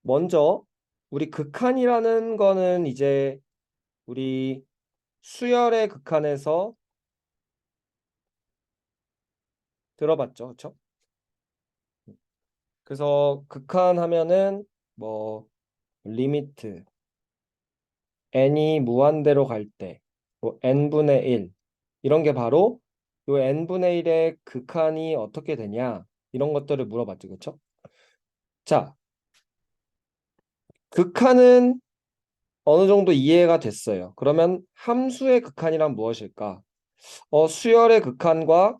먼저 우리 극한이라는 거는 이제 우리 수열의 극한에서 들어봤죠, 그렇죠? 그래서 극한 하면은 뭐 리미트 n이 무한대로 갈 때, 뭐 n분의 1 이런 게 바로 요 n분의 1의 극한이 어떻게 되냐 이런 것들을 물어봤죠, 그렇죠? 자, 극한은 어느 정도 이해가 됐어요. 그러면 함수의 극한이란 무엇일까? 수열의 극한과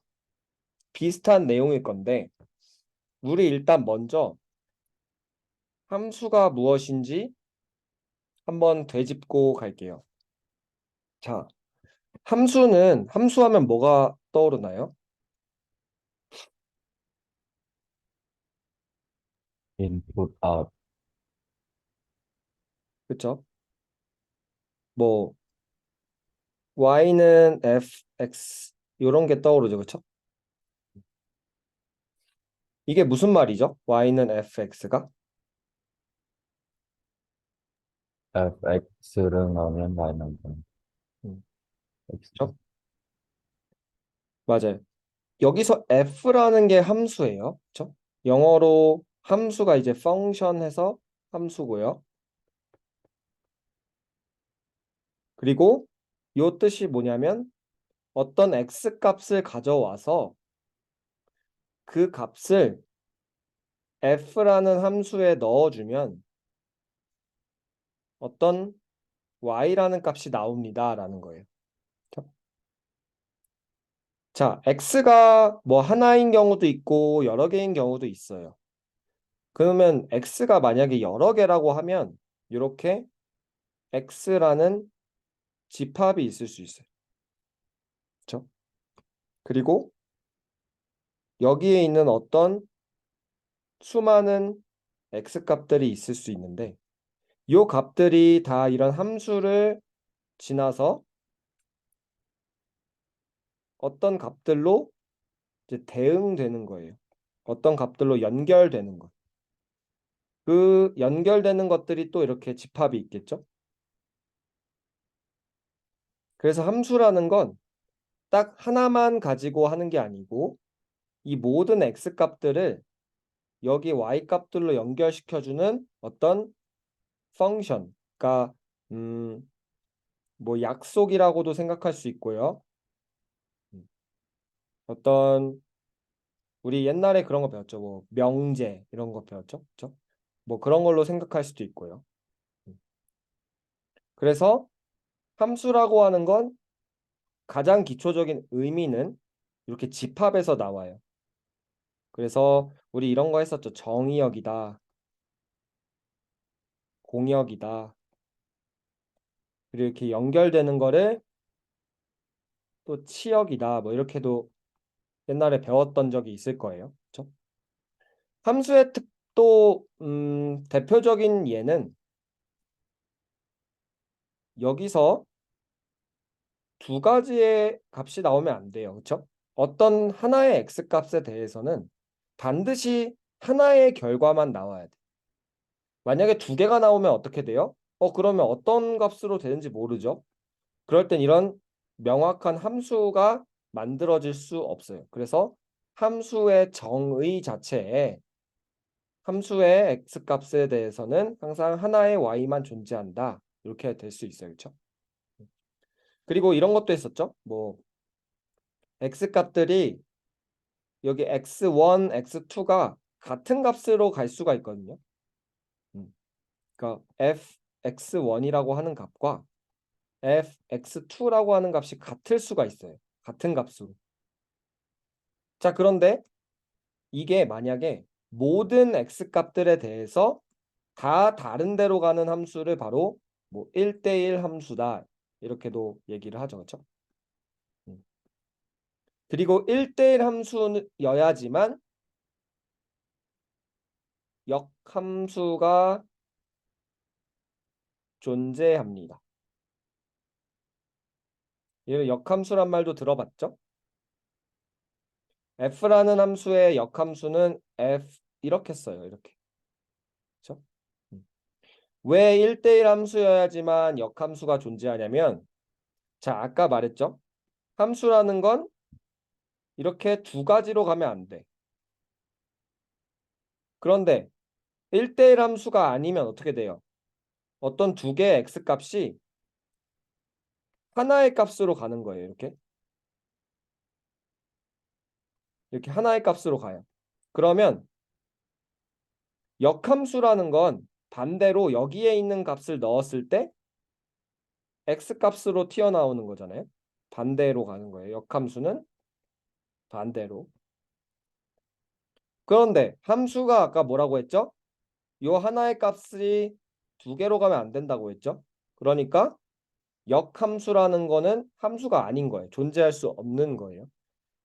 비슷한 내용일 건데 우리 일단 먼저 함수가 무엇인지 한번 되짚고 갈게요. 자, 함수하면 뭐가 떠오르나요? input out 그쵸? 뭐 y는 fx 이런 게 떠오르죠, 그쵸? 이게 무슨 말이죠? y는 fx가? fx를 넣으면 y는 음, x 그쵸? 맞아요. 여기서 f라는 게 함수예요, 그쵸? 영어로 함수가 이제 function 해서 함수고요. 그리고 요 뜻이 뭐냐면 어떤 x 값을 가져와서 그 값을 f라는 함수에 넣어주면 어떤 y라는 값이 나옵니다라는 거예요. 그쵸? 자, x가 뭐 하나인 경우도 있고 여러 개인 경우도 있어요. 그러면 x가 만약에 여러 개라고 하면 이렇게 x라는 집합이 있을 수 있어요. 그렇죠? 그리고 여기에 있는 어떤 수많은 x 값들이 있을 수 있는데 이 값들이 다 이런 함수를 지나서 어떤 값들로 이제 대응되는 거예요. 어떤 값들로 연결되는 것. 그 연결되는 것들이 또 이렇게 집합이 있겠죠. 그래서 함수라는 건 딱 하나만 가지고 하는 게 아니고 이 모든 x 값들을 여기 y 값들로 연결시켜주는 어떤 펑션, 그러니까 뭐 약속이라고도 생각할 수 있고요. 음, 어떤 우리 옛날에 그런 거 배웠죠. 뭐 명제 이런 거 배웠죠. 그렇죠? 뭐 그런 걸로 생각할 수도 있고요. 음. 그래서 함수라고 하는 건 가장 기초적인 의미는 이렇게 집합에서 나와요. 그래서 우리 이런 거 했었죠. 정의역이다, 공역이다. 그리고 이렇게 연결되는 거를 또 치역이다. 뭐 이렇게도 옛날에 배웠던 적이 있을 거예요. 그렇죠? 함수의 특도 대표적인 예는 여기서 두 가지의 값이 나오면 안 돼요. 그렇죠? 어떤 하나의 x 값에 대해서는 반드시 하나의 결과만 나와야 돼. 만약에 두 개가 나오면 어떻게 돼요? 그러면 어떤 값으로 되는지 모르죠. 그럴 땐 이런 명확한 함수가 만들어질 수 없어요. 그래서 함수의 정의 자체에 함수의 x값에 대해서는 항상 하나의 y만 존재한다. 이렇게 될 수 있어요. 그렇죠? 그리고 이런 것도 있었죠. 뭐 x값들이 여기 x1, x2가 같은 값으로 갈 수가 있거든요. 그러니까 fx1이라고 하는 값과 fx2라고 하는 값이 같을 수가 있어요. 같은 값으로. 자, 그런데 이게 만약에 모든 x값들에 대해서 다 다른 데로 가는 함수를 바로 뭐 1대1 함수다. 이렇게도 얘기를 하죠. 그렇죠? 그리고 1대1 함수여야지만 역함수가 존재합니다. 이 역함수란 말도 들어봤죠? f라는 함수의 역함수는 f 이렇게 써요. 이렇게. 그렇죠? 왜 1대1 함수여야지만 역함수가 존재하냐면, 자, 아까 말했죠? 함수라는 건 이렇게 두 가지로 가면 안 돼. 그런데 1대1 함수가 아니면 어떻게 돼요? 어떤 두 개의 x값이 하나의 값으로 가는 거예요. 이렇게 하나의 값으로 가요. 그러면 역함수라는 건 반대로 여기에 있는 값을 넣었을 때 x값으로 튀어나오는 거잖아요. 반대로 가는 거예요. 역함수는 반대로. 그런데 함수가 아까 뭐라고 했죠? 요 하나의 값이 두 개로 가면 안 된다고 했죠? 그러니까 역함수라는 거는 함수가 아닌 거예요. 존재할 수 없는 거예요.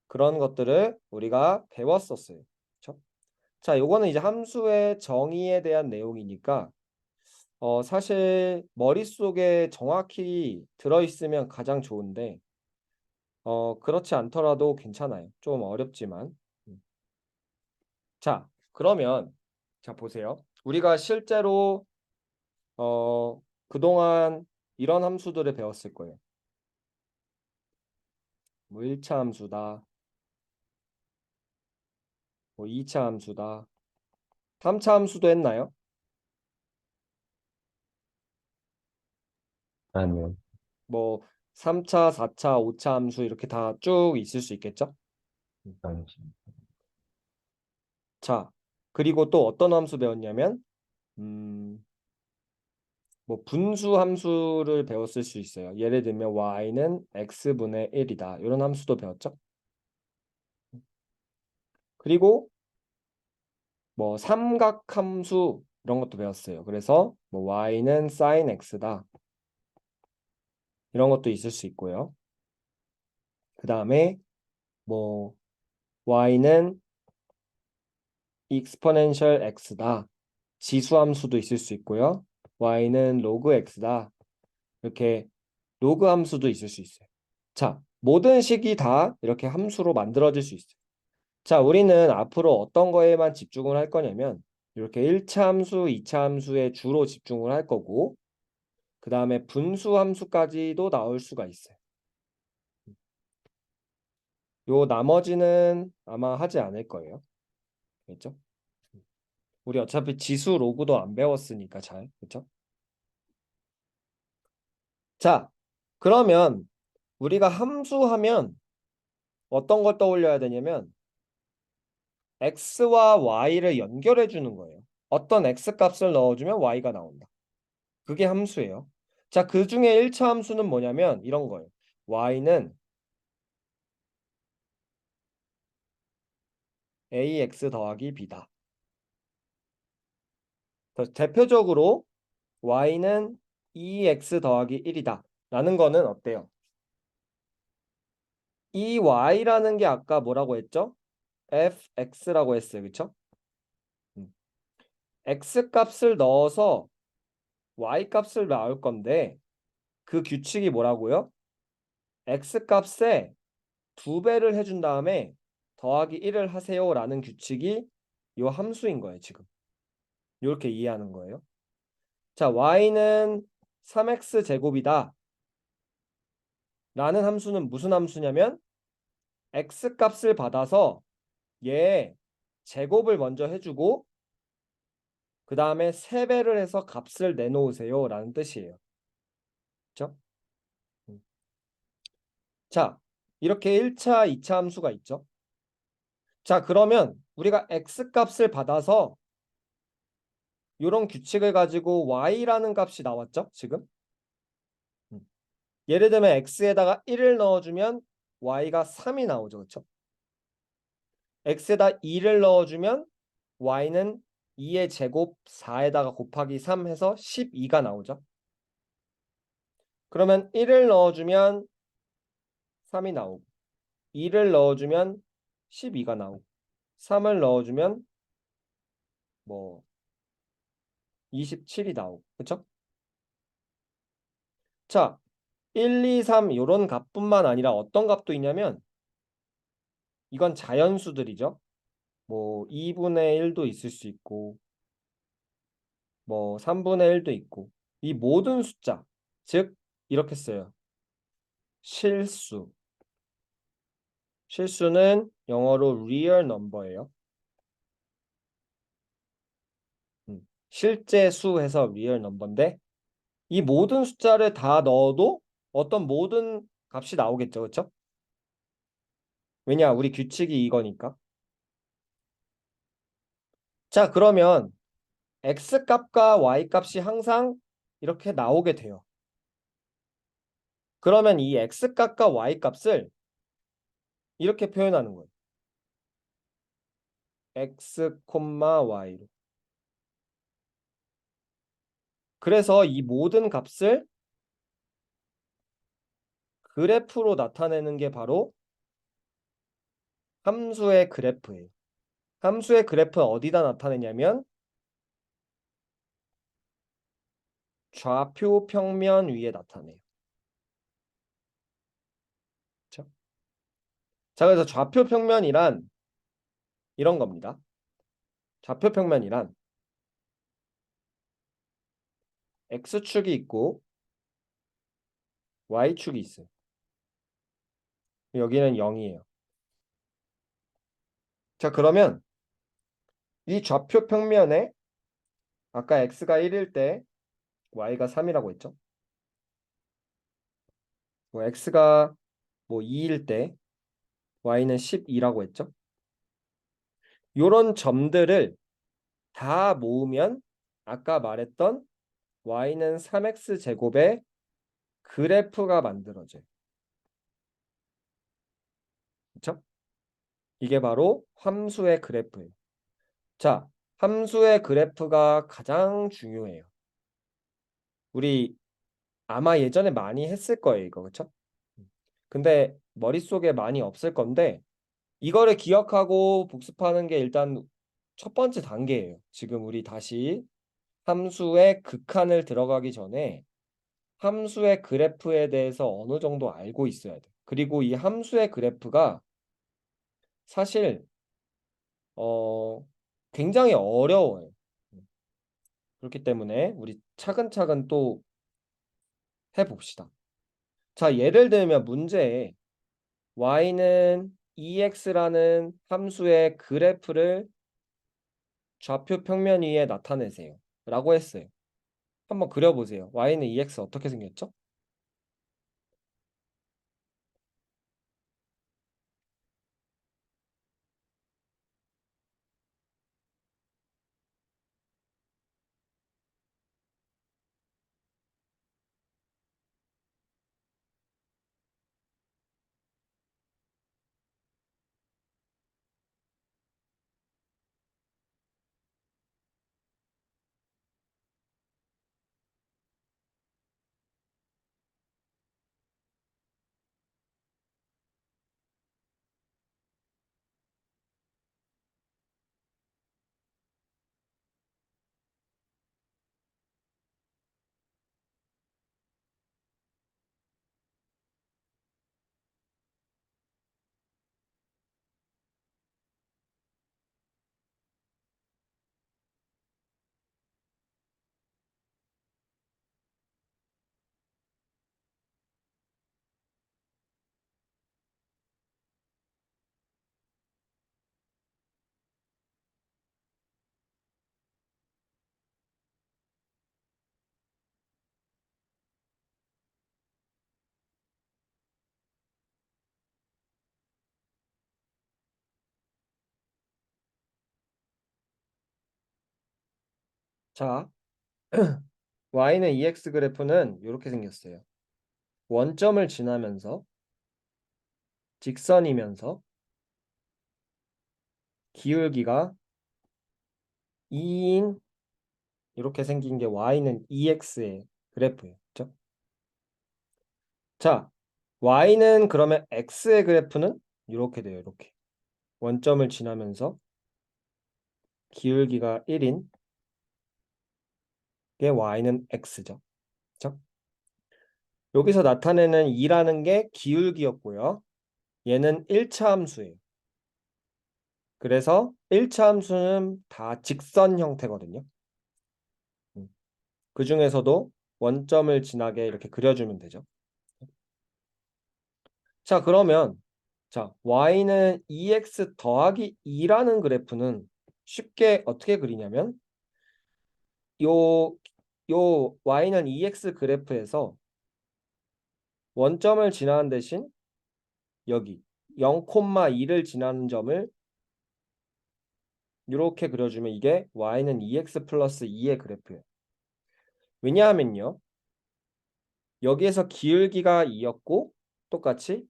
그런 것들을 우리가 배웠었어요. 그렇죠? 자, 요거는 이제 함수의 정의에 대한 내용이니까 사실 머릿속에 정확히 들어있으면 가장 좋은데 그렇지 않더라도 괜찮아요. 좀 어렵지만. 음. 자, 그러면 자 보세요. 우리가 실제로 그동안 이런 함수들을 배웠을 거예요. 뭐 1차 함수다. 뭐 2차 함수다. 3차 함수도 했나요? 아니요. 뭐 3차, 4차, 5차 함수 이렇게 다 쭉 있을 수 있겠죠? 아니지. 자, 그리고 또 어떤 함수 배웠냐면 뭐 분수 함수를 배웠을 수 있어요. 예를 들면 y는 x분의 1이다. 이런 함수도 배웠죠? 그리고 뭐 삼각함수 이런 것도 배웠어요. 그래서 뭐 y는 sin x다. 이런 것도 있을 수 있고요. 그 다음에 뭐 y는 exponential x다. 지수함수도 있을 수 있고요. y는 log x다. 이렇게 로그 함수도 있을 수 있어요. 자, 모든 식이 다 이렇게 함수로 만들어질 수 있어요. 자, 우리는 앞으로 어떤 거에만 집중을 할 거냐면 이렇게 1차 함수, 2차 함수에 주로 집중을 할 거고 그 다음에 분수 함수까지도 나올 수가 있어요. 요 나머지는 아마 하지 않을 거예요. 그렇죠? 우리 어차피 지수 로그도 안 배웠으니까 잘. 그렇죠? 자, 그러면 우리가 함수하면 어떤 걸 떠올려야 되냐면 x와 y를 연결해 주는 거예요. 어떤 x 값을 넣어주면 y가 나온다. 그게 함수예요. 자, 그 중에 1차 함수는 뭐냐면 이런 거예요. y는 ax 더하기 b다. 그래서 대표적으로 y는 2x 더하기 1이다. 라는 거는 어때요? 이 y라는 게 아까 뭐라고 했죠? fx라고 했어요. 그쵸? x 값을 넣어서 y 값을 나올 건데 그 규칙이 뭐라고요? x 값에 2배를 해준 다음에 더하기 1을 하세요라는 규칙이 이 함수인 거예요, 지금. 이렇게 이해하는 거예요. 자, y는 3x 제곱이다. 라는 함수는 무슨 함수냐면 x 값을 받아서 얘 제곱을 먼저 해주고 그 다음에 3배를 해서 값을 내놓으세요 라는 뜻이에요. 그렇죠? 자, 이렇게 1차, 2차 함수가 있죠. 자, 그러면 우리가 x 값을 받아서 이런 규칙을 가지고 y라는 값이 나왔죠, 지금? 음. 예를 들면 x에다가 1을 넣어주면 y가 3이 나오죠, 그렇죠? x에다 2를 넣어주면 y는 2의 제곱 4에다가 곱하기 3 해서 12가 나오죠. 그러면 1을 넣어주면 3이 나오고 2를 넣어주면 12가 나오고 3을 넣어주면 뭐 27이 나오고 그렇죠? 자, 1, 2, 3 이런 값뿐만 아니라 어떤 값도 있냐면 이건 자연수들이죠. 뭐 2분의 1도 있을 수 있고 뭐 3분의 1도 있고 이 모든 숫자, 즉 이렇게 써요. 실수. 실수는 영어로 real number예요. 실제 수 해서 real number인데 이 모든 숫자를 다 넣어도 어떤 모든 값이 나오겠죠. 그렇죠? 왜냐? 우리 규칙이 이거니까. 자, 그러면 x 값과 y 값이 항상 이렇게 나오게 돼요. 그러면 이 x 값과 y 값을 이렇게 표현하는 거예요. x, y로. 그래서 이 모든 값을 그래프로 나타내는 게 바로 함수의 그래프예요. 함수의 그래프는 어디다 나타내냐면 좌표 평면 위에 나타내요. 그렇죠? 자, 그래서 좌표 평면이란 이런 겁니다. 좌표 평면이란 x축이 있고 y축이 있어요. 여기는 0이에요. 자, 그러면 이 좌표 평면에 아까 x가 1일 때 y가 3이라고 했죠? 뭐 x가 뭐 2일 때 y는 12라고 했죠? 요런 점들을 다 모으면 아까 말했던 y는 3x 제곱의 그래프가 만들어져요. 그렇죠? 이게 바로 함수의 그래프예요. 자, 함수의 그래프가 가장 중요해요. 우리 아마 예전에 많이 했을 거예요, 이거. 그렇죠? 근데 머릿속에 많이 없을 건데 이거를 기억하고 복습하는 게 일단 첫 번째 단계예요. 지금 우리 다시 함수의 극한을 들어가기 전에 함수의 그래프에 대해서 어느 정도 알고 있어야 돼. 그리고 이 함수의 그래프가 사실 굉장히 어려워요. 그렇기 때문에 우리 차근차근 또 해봅시다. 자, 예를 들면 문제에 y는 ex라는 함수의 그래프를 좌표 평면 위에 나타내세요. 라고 했어요. 한번 그려보세요. y는 ex 어떻게 생겼죠? 자, y는 ex 그래프는 이렇게 생겼어요. 원점을 지나면서 직선이면서 기울기가 2인 이렇게 생긴 게 y는 ex의 그래프예요. 그렇죠? 자, y는 그러면 x의 그래프는 이렇게 돼요. 이렇게. 원점을 지나면서 기울기가 1인 게 y는 x죠. 그렇죠? 여기서 나타내는 2라는 게 기울기였고요. 얘는 1차 함수예요. 그래서 1차 함수는 다 직선 형태거든요. 그 중에서도 원점을 지나게 이렇게 그려주면 되죠. 자, 그러면 자, y는 2x 더하기 2라는 그래프는 쉽게 어떻게 그리냐면 요, 요 y는 2x 그래프에서 원점을 지나는 대신 여기 0,2를 지나는 점을 이렇게 그려주면 이게 y는 2x 플러스 2의 그래프예요. 왜냐하면요. 여기에서 기울기가 2였고 똑같이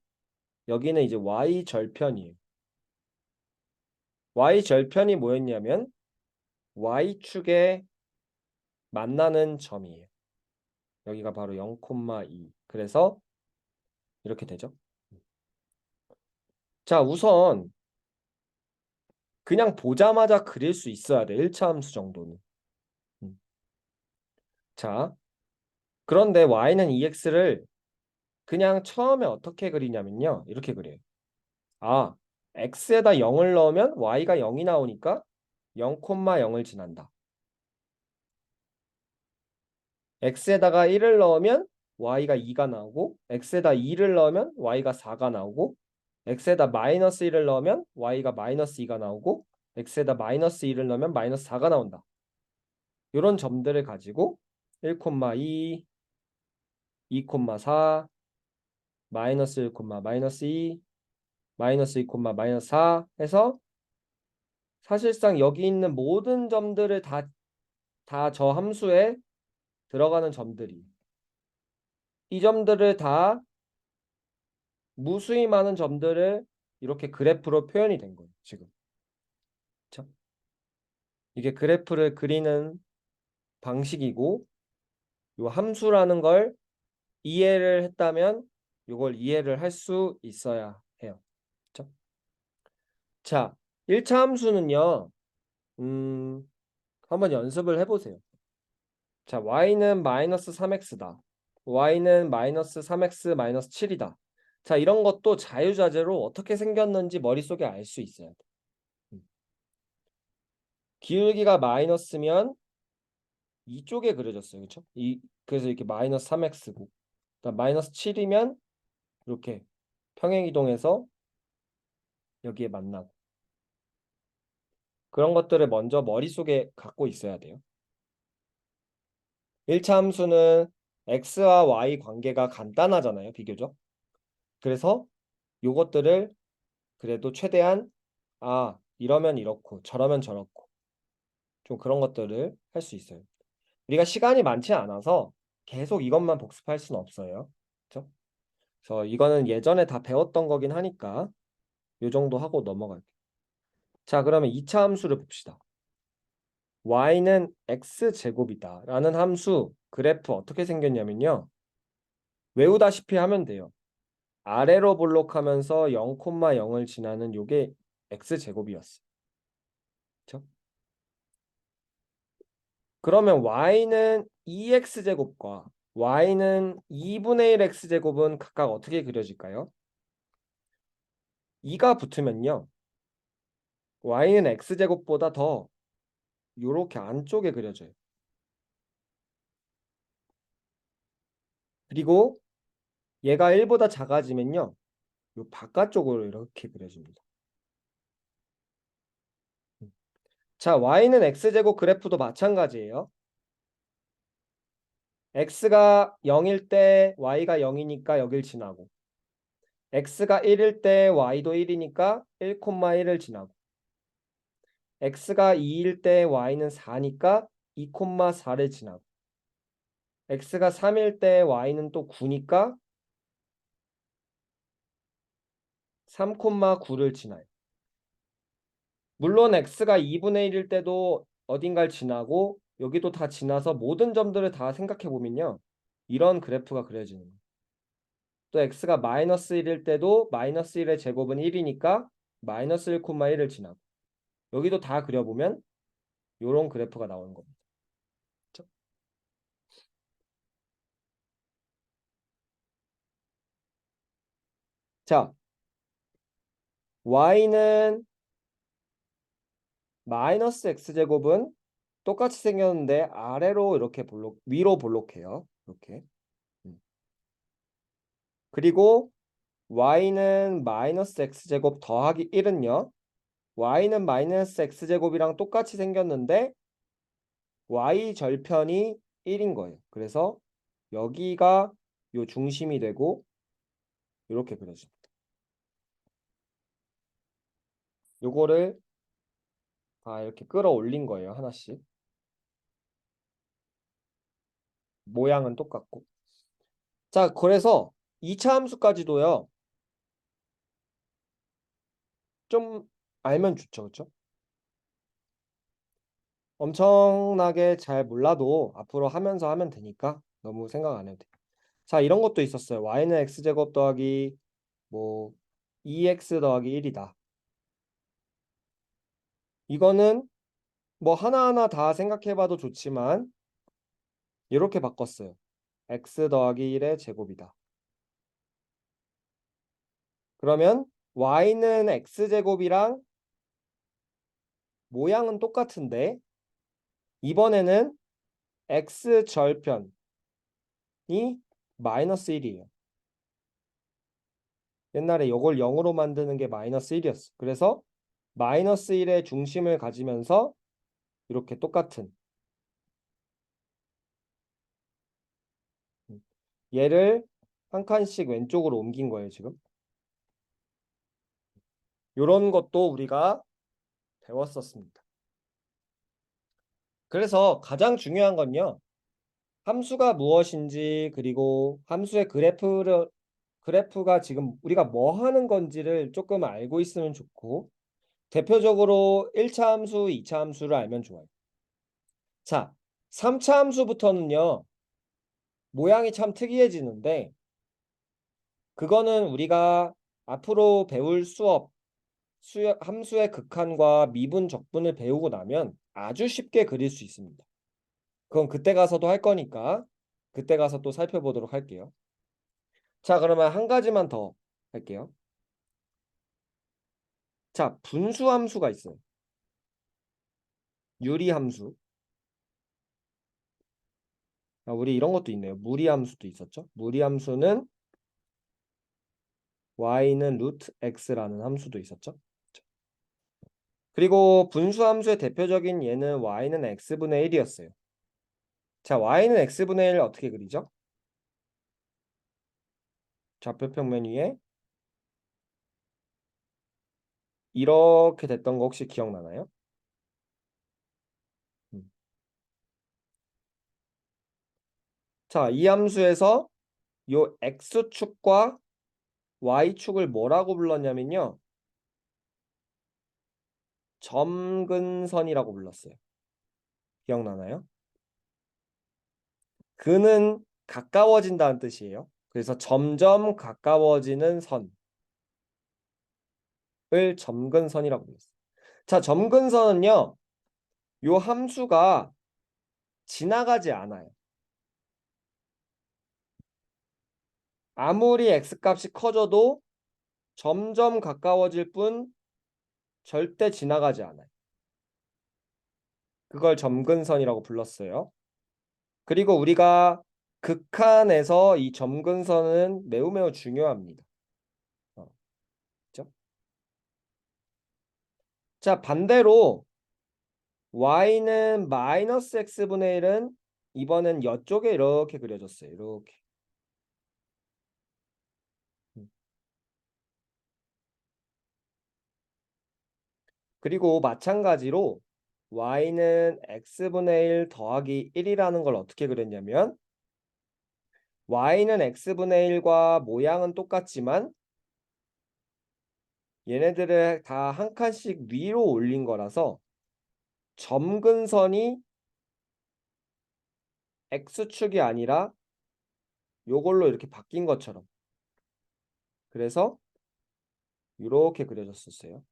여기는 이제 y 절편이에요. y 절편이 뭐였냐면 y축에 만나는 점이에요. 여기가 바로 0,2. 그래서 이렇게 되죠. 자, 우선 그냥 보자마자 그릴 수 있어야 돼. 1차 함수 정도는. 음. 자, 그런데 y는 2x를 그냥 처음에 어떻게 그리냐면요. 이렇게 그려요. 아, x에다 0을 넣으면 y가 0이 나오니까 0,0을 지난다. x에다가 1을 넣으면 y가 2가 나오고 x에다 2를 넣으면 y가 4가 나오고 x에다 마이너스 1을 넣으면 y가 마이너스 2가 나오고 x에다 마이너스 2를 넣으면 마이너스 4가 나온다. 이런 점들을 가지고 1,2, 2,4, 마이너스 1, 마이너스 2, 마이너스 2, 마이너스 4 해서 사실상 여기 있는 모든 점들을 다 저 함수에 들어가는 점들이 이 점들을 다 무수히 많은 점들을 이렇게 그래프로 표현이 된 거예요. 지금. 그쵸? 이게 그래프를 그리는 방식이고 이 함수라는 걸 이해를 했다면 이걸 이해를 할 수 있어야 해요. 그쵸? 자, 1차 함수는요. 한번 연습을 해보세요. 자, y는 마이너스 3x다. y는 마이너스 3x 마이너스 7이다. 자, 이런 것도 자유자재로 어떻게 생겼는지 머릿속에 알 수 있어야 돼. 음. 기울기가 마이너스면 이쪽에 그려졌어요. 그렇죠? 그래서 이렇게 마이너스 3x고 마이너스 7이면 이렇게 평행이동해서 여기에 만나고 그런 것들을 먼저 머릿속에 갖고 있어야 돼요. 1차 함수는 x와 y 관계가 간단하잖아요. 비교적. 그래서 요것들을 그래도 최대한 이러면 이렇고 저러면 저렇고 좀 그런 것들을 할 수 있어요. 우리가 시간이 많지 않아서 계속 이것만 복습할 수는 없어요. 그렇죠? 그래서 이거는 예전에 다 배웠던 거긴 하니까 요 정도 하고 넘어갈게요. 자, 그러면 2차 함수를 봅시다. y는 x제곱이다 라는 함수 그래프 어떻게 생겼냐면요. 외우다시피 하면 돼요. 아래로 볼록하면서 0,0을 지나는 요게 x제곱이었어요. 그렇죠? 그러면 y는 2x제곱과 y는 2분의 1 x제곱은 각각 어떻게 그려질까요? 2가 붙으면요. y는 x제곱보다 더 요렇게 안쪽에 그려져요. 그리고 얘가 1보다 작아지면요. 요 바깥쪽으로 이렇게 그려집니다. 자, y는 x제곱 그래프도 마찬가지예요. x가 0일 때 y가 0이니까 여길 지나고 x가 1일 때 y도 1이니까 1,1을 지나고 x가 2일 때 y는 4니까 2,4를 지나고 x가 3일 때 y는 또 9니까 3,9를 지나요. 물론 x가 2분의 1일 때도 어딘가를 지나고 여기도 다 지나서 모든 점들을 다 생각해 보면요. 이런 그래프가 그려지는 거예요. 또 x가 마이너스 1일 때도 마이너스 1의 제곱은 1이니까 마이너스 1,1을 지나고 여기도 다 그려보면 이런 그래프가 나오는 겁니다. 그렇죠? 자, y는 마이너스 x제곱은 똑같이 생겼는데 아래로 이렇게 위로 볼록해요. 이렇게. 그리고 y는 마이너스 x제곱 더하기 1은요. y는 마이너스 x제곱이랑 똑같이 생겼는데 y 절편이 1인 거예요. 그래서 여기가 요 중심이 되고 이렇게 그려집니다. 요거를 다 이렇게 끌어올린 거예요. 하나씩. 모양은 똑같고. 자, 그래서 2차 함수까지도요. 좀 알면 좋죠. 그렇죠? 엄청나게 잘 몰라도 앞으로 하면서 하면 되니까 너무 생각 안 해도 돼요. 자, 이런 것도 있었어요. y는 x제곱 더하기 뭐 2x 더하기 1이다. 이거는 뭐 하나하나 다 생각해봐도 좋지만 이렇게 바꿨어요. x 더하기 1의 제곱이다. 그러면 y는 x제곱이랑 모양은 똑같은데 이번에는 x절편이 마이너스 1이에요. 옛날에 이걸 0으로 만드는 게 마이너스 1이었어. 그래서 마이너스 1의 중심을 가지면서 이렇게 똑같은 얘를 한 칸씩 왼쪽으로 옮긴 거예요, 지금. 이런 것도 우리가 배웠었습니다. 그래서 가장 중요한 건요. 함수가 무엇인지 그리고 함수의 그래프가 지금 우리가 뭐 하는 건지를 조금 알고 있으면 좋고 대표적으로 1차 함수, 2차 함수를 알면 좋아요. 자, 3차 함수부터는요. 모양이 참 특이해지는데 그거는 우리가 앞으로 배울 함수의 극한과 미분, 적분을 배우고 나면 아주 쉽게 그릴 수 있습니다. 그건 그때 가서도 할 거니까 그때 가서 또 살펴보도록 할게요. 자, 그러면 한 가지만 더 할게요. 자, 분수함수가 있어요. 유리함수. 아, 우리 이런 것도 있네요. 무리함수도 있었죠. 무리함수는 y는 루트 x라는 함수도 있었죠. 그리고 분수함수의 대표적인 얘는 y는 x분의 1이었어요. 자, y는 x분의 1 어떻게 그리죠? 좌표평면 위에 이렇게 됐던 거 혹시 기억나나요? 음. 자, 이 함수에서 요 x축과 y축을 뭐라고 불렀냐면요. 점근선이라고 불렀어요. 기억나나요? 그는 가까워진다는 뜻이에요. 그래서 점점 가까워지는 선을 점근선이라고 불렀어요. 자, 점근선은요. 요 함수가 지나가지 않아요. 아무리 x값이 커져도 점점 가까워질 뿐 절대 지나가지 않아요. 그걸 점근선이라고 불렀어요. 그리고 우리가 극한에서 이 점근선은 매우 매우 중요합니다. 그렇죠? 자, 반대로 y는 마이너스 x분의 1은 이번엔 이쪽에 이렇게 그려졌어요. 이렇게. 그리고 마찬가지로 y는 x분의 1 더하기 1이라는 걸 어떻게 그렸냐면 y는 x분의 1과 모양은 똑같지만 얘네들을 다 한 칸씩 위로 올린 거라서 점근선이 x축이 아니라 요걸로 이렇게 바뀐 것처럼 그래서 이렇게 그려졌었어요.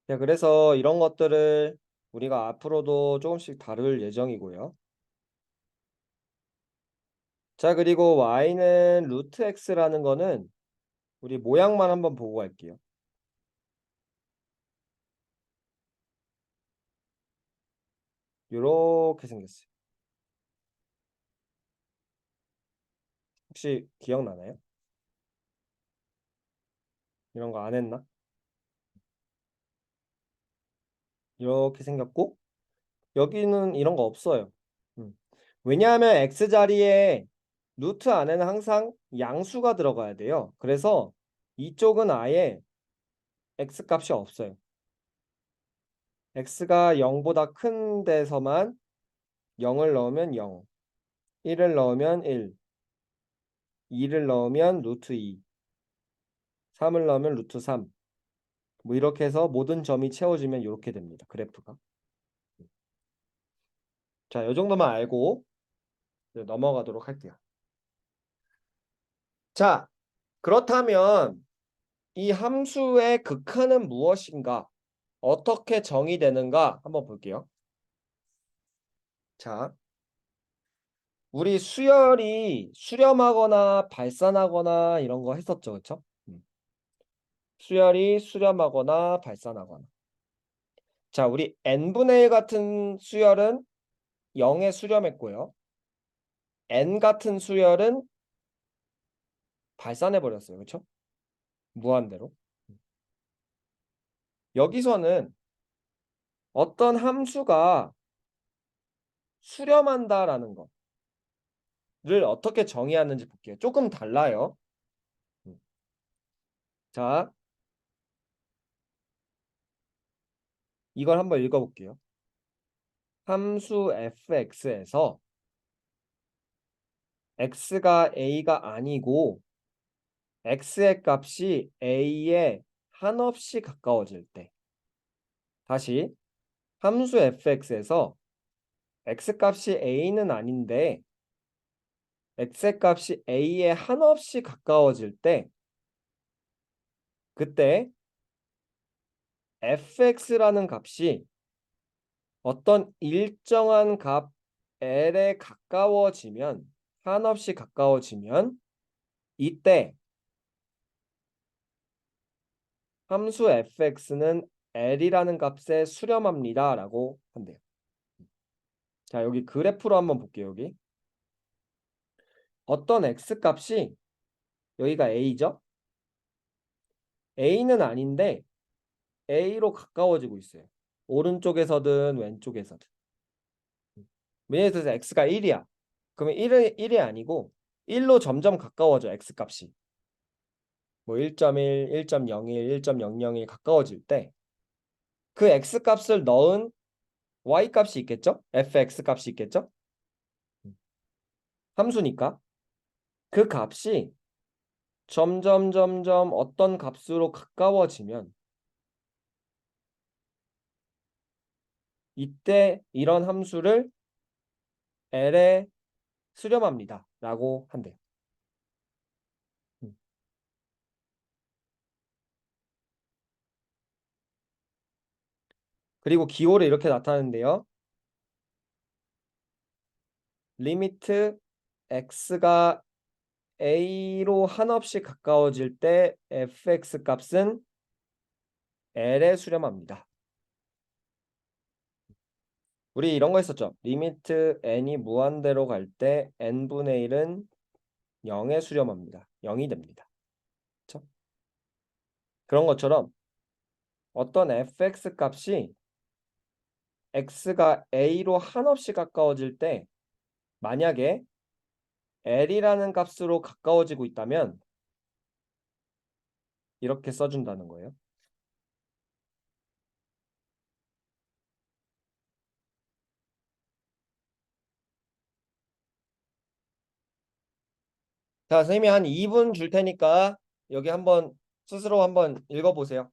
네, 그래서 이런 것들을 우리가 앞으로도 조금씩 다룰 예정이고요. 자, 그리고 y는 루트 x라는 거는 우리 모양만 한번 보고 갈게요. 요렇게 생겼어요. 혹시 기억나나요? 이런 거 안 했나? 이렇게 생겼고 여기는 이런 거 없어요. 음. 왜냐하면 x 자리에 루트 안에는 항상 양수가 들어가야 돼요. 그래서 이쪽은 아예 x 값이 없어요. x가 0보다 큰 데서만 0을 넣으면 0, 1을 넣으면 1, 2를 넣으면 루트 2, 3을 넣으면 루트 3. 뭐 이렇게 해서 모든 점이 채워지면 이렇게 됩니다. 그래프가. 자, 이 정도만 알고 이제 넘어가도록 할게요. 자, 그렇다면 이 함수의 극한은 무엇인가? 어떻게 정의되는가? 한번 볼게요. 자, 우리 수열이 수렴하거나 발산하거나 이런 거 했었죠. 그쵸? 수열이 수렴하거나 발산하거나. 자, 우리 n분의 1 같은 수열은 0에 수렴했고요. n 같은 수열은 발산해버렸어요. 그쵸? 무한대로. 여기서는 어떤 함수가 수렴한다라는 거를 어떻게 정의하는지 볼게요. 조금 달라요. 음. 자, 이걸 한번 읽어볼게요. 함수 fx에서 x가 a가 아니고 x의 값이 a에 한없이 가까워질 때, 다시 함수 fx에서 x 값이 a는 아닌데 x의 값이 a에 한없이 가까워질 때, 그때 fx라는 값이 어떤 일정한 값 l에 가까워지면, 한없이 가까워지면 이때 함수 fx는 l이라는 값에 수렴합니다 라고 한대요. 자, 여기 그래프로 한번 볼게요. 여기 어떤 x 값이, 여기가 a죠? a는 아닌데 a로 가까워지고 있어요. 오른쪽에서든 왼쪽에서든. 예를 들어서 x가 1이야. 그러면 1이 아니고 1로 점점 가까워져, x 값이. 뭐 1.1, 1.01, 1.001 가까워질 때 그 x 값을 넣은 y 값이 있겠죠? fx 값이 있겠죠? 함수니까. 그 값이 점점 어떤 값으로 가까워지면 이때 이런 함수를 L에 수렴합니다 라고 한대요. 음. 그리고 기호를 이렇게 나타내는데요. 리미트 x가 a로 한없이 가까워질 때 fx 값은 L에 수렴합니다. 우리 이런 거 했었죠. 리미트 n이 무한대로 갈 때 n분의 1은 0에 수렴합니다. 0이 됩니다. 그렇죠? 그런 것처럼 어떤 fx 값이 x가 a로 한없이 가까워질 때 만약에 l이라는 값으로 가까워지고 있다면 이렇게 써준다는 거예요. 자, 선생님이 한 2분 줄 테니까 여기 한번 스스로 한번 읽어보세요.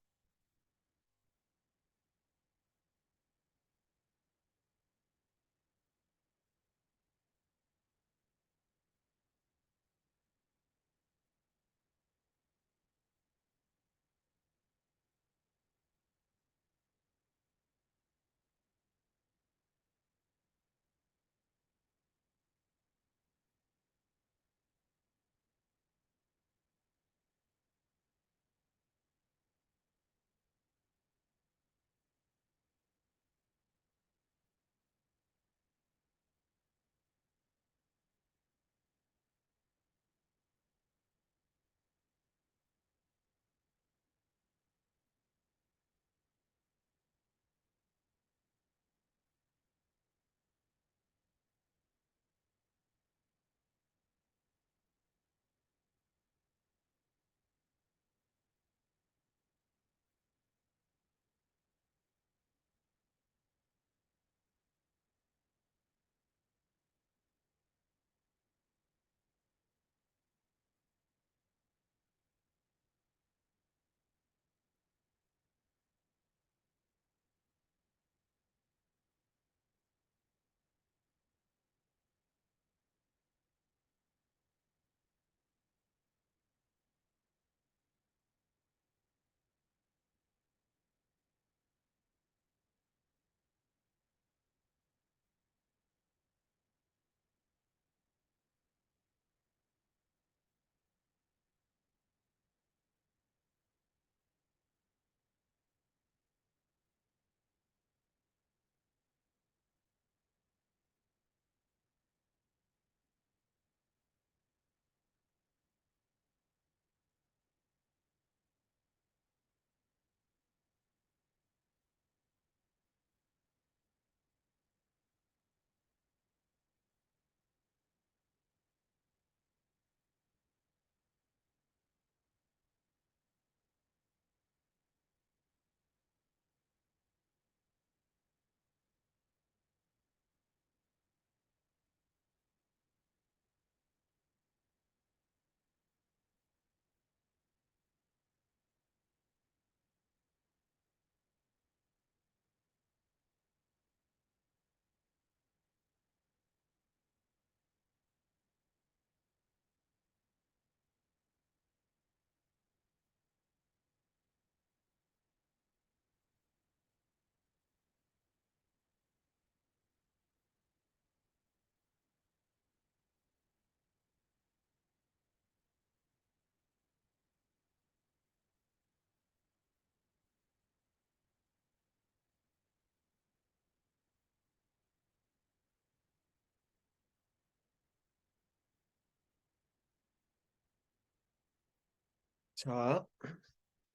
자,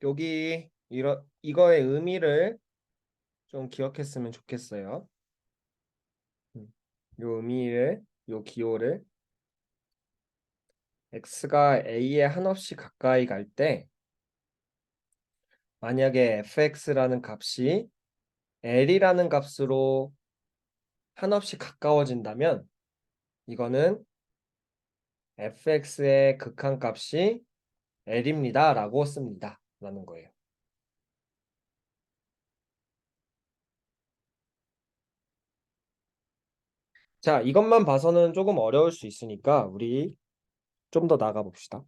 여기 이거의 의미를 좀 기억했으면 좋겠어요. 요 의미를, 요 기호를 x가 a에 한없이 가까이 갈 때 만약에 fx라는 값이 l이라는 값으로 한없이 가까워진다면 이거는 fx의 극한값이 l입니다 라고 씁니다 라는 거예요. 자, 이것만 봐서는 조금 어려울 수 있으니까 우리 좀 더 나가 봅시다.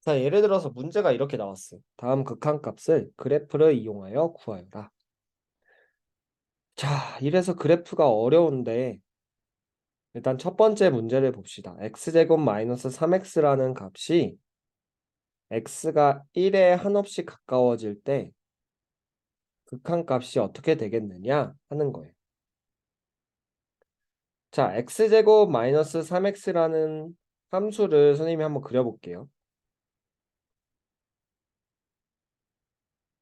자, 예를 들어서 문제가 이렇게 나왔어. 다음 극한값을 그래프를 이용하여 구하여라. 자, 이래서 그래프가 어려운데 일단 첫 번째 문제를 봅시다. x제곱 마이너스 3x라는 값이 x가 1에 한없이 가까워질 때 극한값이 어떻게 되겠느냐 하는 거예요. 자, x제곱 마이너스 3x라는 함수를 선생님이 한번 그려볼게요.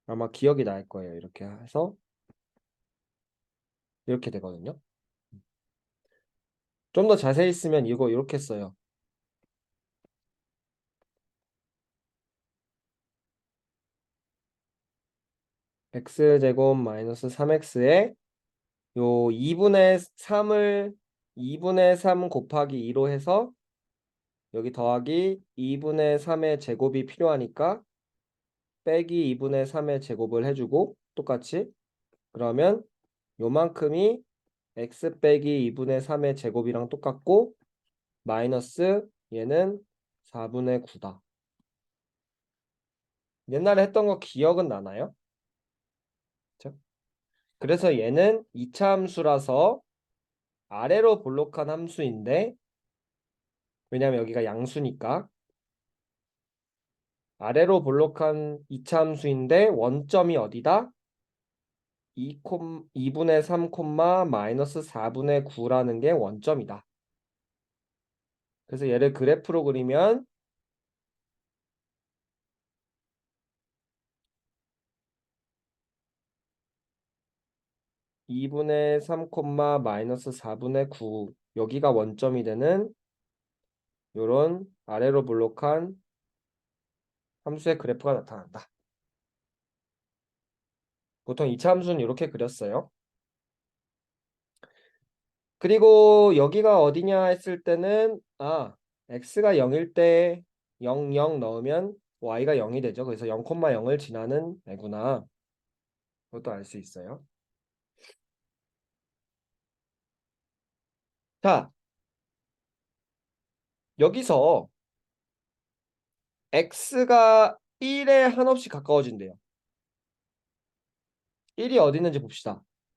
아마 기억이 날 거예요. 이렇게 해서 이렇게 되거든요. 좀 더 자세히 쓰면 이거 이렇게 써요. x제곱 마이너스 3x에 요 2분의 3 곱하기 2로 해서 여기 더하기 2분의 3의 제곱이 필요하니까 빼기 2분의 3의 제곱을 해주고 똑같이 그러면 요만큼이 x 빼기 2분의 3의 제곱이랑 똑같고 마이너스 얘는 4분의 9다. 옛날에 했던 거 기억은 나나요? 그쵸? 그래서 얘는 2차 함수라서 아래로 볼록한 함수인데 왜냐면 여기가 양수니까 아래로 볼록한 2차 함수인데 원점이 어디다? 2분의 3, 마이너스 4분의 9라는 게 원점이다. 그래서 얘를 그래프로 그리면 2분의 3, 마이너스 4분의 9 여기가 원점이 되는 요런 아래로 볼록한 함수의 그래프가 나타난다. 보통 2차 함수는 이렇게 그렸어요. 그리고 여기가 어디냐 했을 때는 x가 0일 때 0, 0 넣으면 y가 0이 되죠. 그래서 0,0을 지나는 애구나. 그것도 알 수 있어요. 자, 여기서 x가 1에 한없이 가까워진대요. 1이 어디 있는지 봅시다.